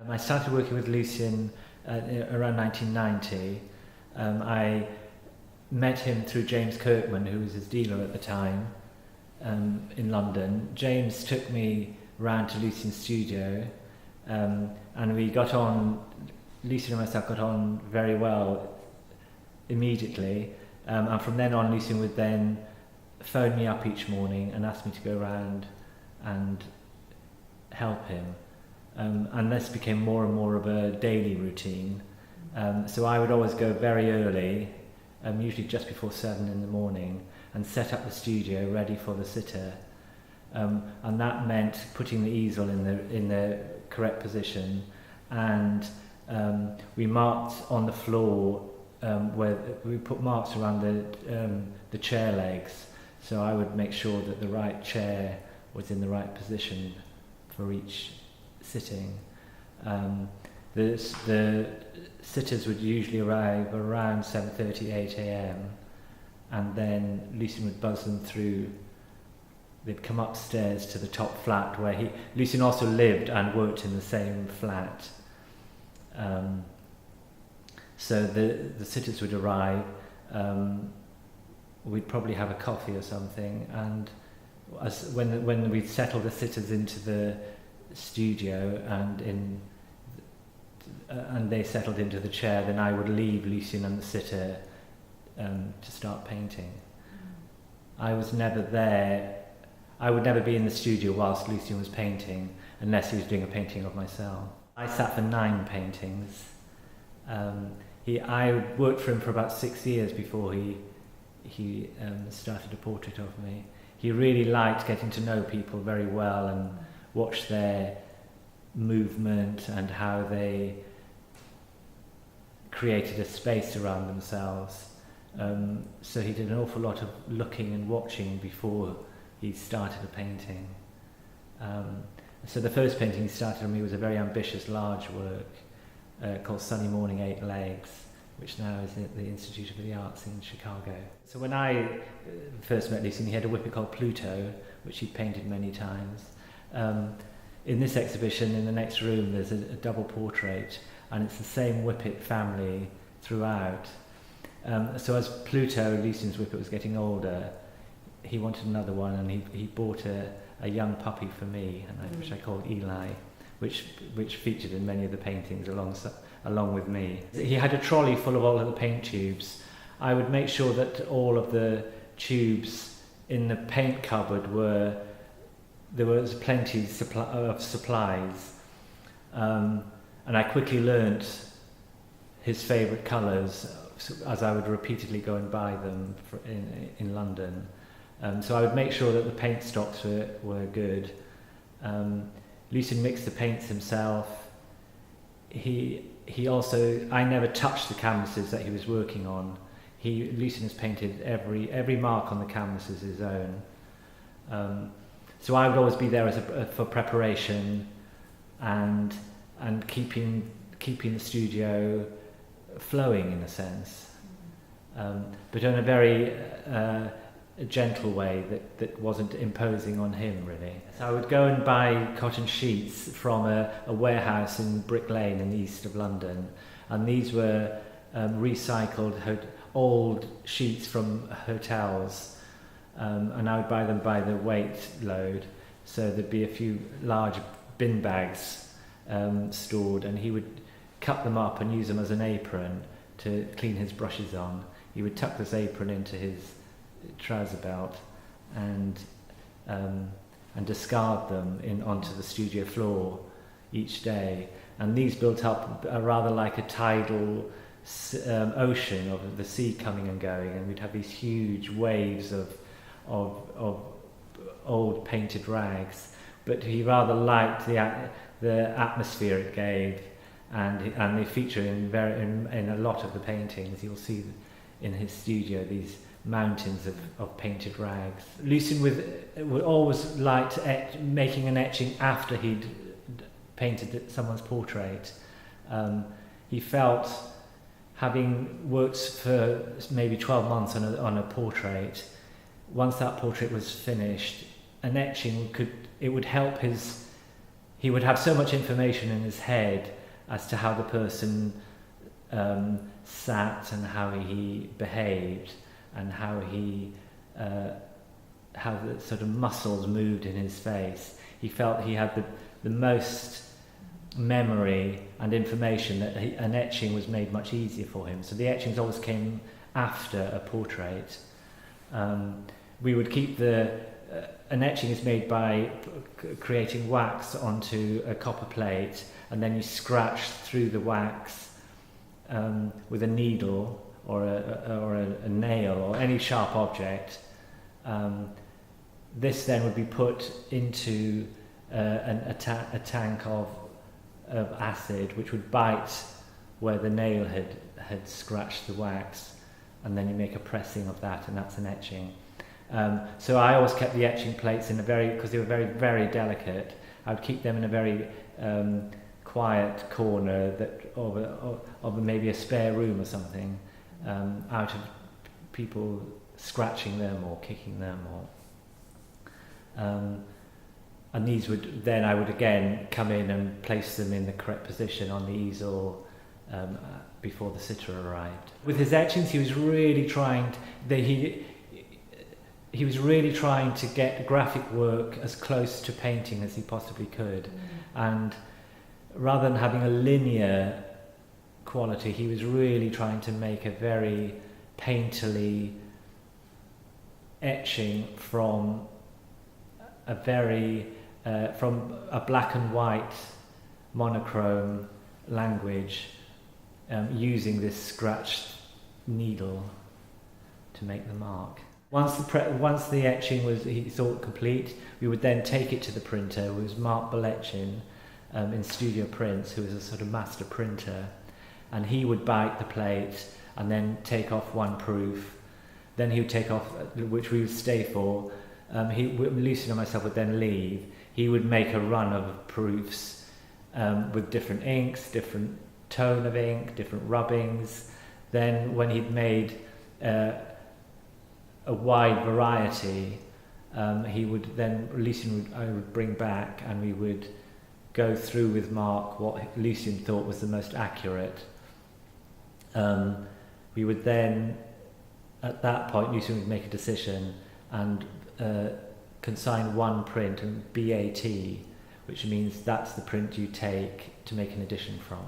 I started working with Lucian around 1990. I met him through James Kirkman, who was his dealer at the time, in London. James took me round to Lucian's studio, and we got on, Lucian and myself got on very well immediately, and from then on Lucian would then phone me up each morning and ask me to go round and help him. And this became more and more of a daily routine. So I would always go very early, usually just before 7 in the morning, and set up the studio ready for the sitter. And that meant putting the easel in the correct position, and we marked on the floor where we put marks around the chair legs. So I would make sure that the right chair was in the right position for each sitting. The sitters would usually arrive around 7:30, 8 a.m. and then Lucian would buzz them through. They'd come upstairs to the top flat where Lucian also lived and worked in the same flat. So the sitters would arrive, we'd probably have a coffee or something, and when we'd settle the sitters into the studio and they settled into the chair, then I would leave Lucian and the sitter to start painting. I was never there. I would never be in the studio whilst Lucian was painting unless he was doing a painting of myself. I sat for 9 paintings. I worked for him for about 6 years before he started a portrait of me. He really liked getting to know people very well and watch their movement and how they created a space around themselves. So he did an awful lot of looking and watching before he started a painting. So the first painting he started on me was a very ambitious, large work called Sunny Morning, 8 Legs, which now is at the Institute of the Arts in Chicago. So when I first met Lucian, he had a whippet called Pluto, which he'd painted many times. In this exhibition, in the next room, there's a double portrait, and it's the same whippet family throughout. So as Pluto, Lucian's whippet, was getting older, he wanted another one, and he bought a young puppy for me, which I called Eli, which featured in many of the paintings along with me. He had a trolley full of all of the paint tubes. I would make sure that all of the tubes in the paint cupboard there was plenty of supplies, and I quickly learnt his favourite colours as I would repeatedly go and buy them in London. So I would make sure that the paint stocks were good. Lucian mixed the paints himself. I never touched the canvases that he was working on. Lucian has painted every mark on the canvas is his own. So I would always be there for preparation and keeping the studio flowing in a sense, but in a very gentle way that wasn't imposing on him really. So I would go and buy cotton sheets from a warehouse in Brick Lane in the east of London, and these were recycled old sheets from hotels. And I would buy them by the weight load, so there'd be a few large bin bags stored, and he would cut them up and use them as an apron to clean his brushes on. He would tuck this apron into his trouser belt and discard them onto the studio floor each day, and these built up rather like a tidal ocean of the sea coming and going, and we'd have these huge waves of old painted rags, but he rather liked the atmosphere it gave, and they feature in a lot of the paintings. You'll see in his studio these mountains of painted rags. Lucian would always liked making an etching after he'd painted someone's portrait. He felt, having worked for maybe 12 months on a portrait, once that portrait was finished, an etching would help he would have so much information in his head as to how the person sat and how he behaved and how the sort of muscles moved in his face. He felt he had the most memory and information that an etching was made much easier for him. So the etchings always came after a portrait. We would keep an etching is made by creating wax onto a copper plate, and then you scratch through the wax with a needle or a nail or any sharp object. This then would be put into a tank of acid, which would bite where the nail had scratched the wax, and then you make a pressing of that, and that's an etching. So I always kept the etching plates because they were very, very delicate. I would keep them in a very quiet corner of maybe a spare room or something, out of people scratching them or kicking them, and these I would again come in and place them in the correct position on the easel before the sitter arrived. With his etchings, he was really trying to get graphic work as close to painting as he possibly could, and rather than having a linear quality, he was really trying to make a very painterly etching from a black and white monochrome language, using this scratched needle to make the mark. Once the etching was, he thought, complete, we would then take it to the printer. It was Mark Bolechin in Studio Prints, who was a sort of master printer, and he would bite the plate and then take off one proof. Then he would take off, which we would stay for. Lucian and myself would then leave. He would make a run of proofs with different inks, different tone of ink, different rubbings. Then when he'd made a wide variety, Lucian I would bring back, and we would go through with Mark what Lucian thought was the most accurate. We would then, at that point, Lucian would make a decision and consign one print, and BAT, which means that's the print you take to make an edition from.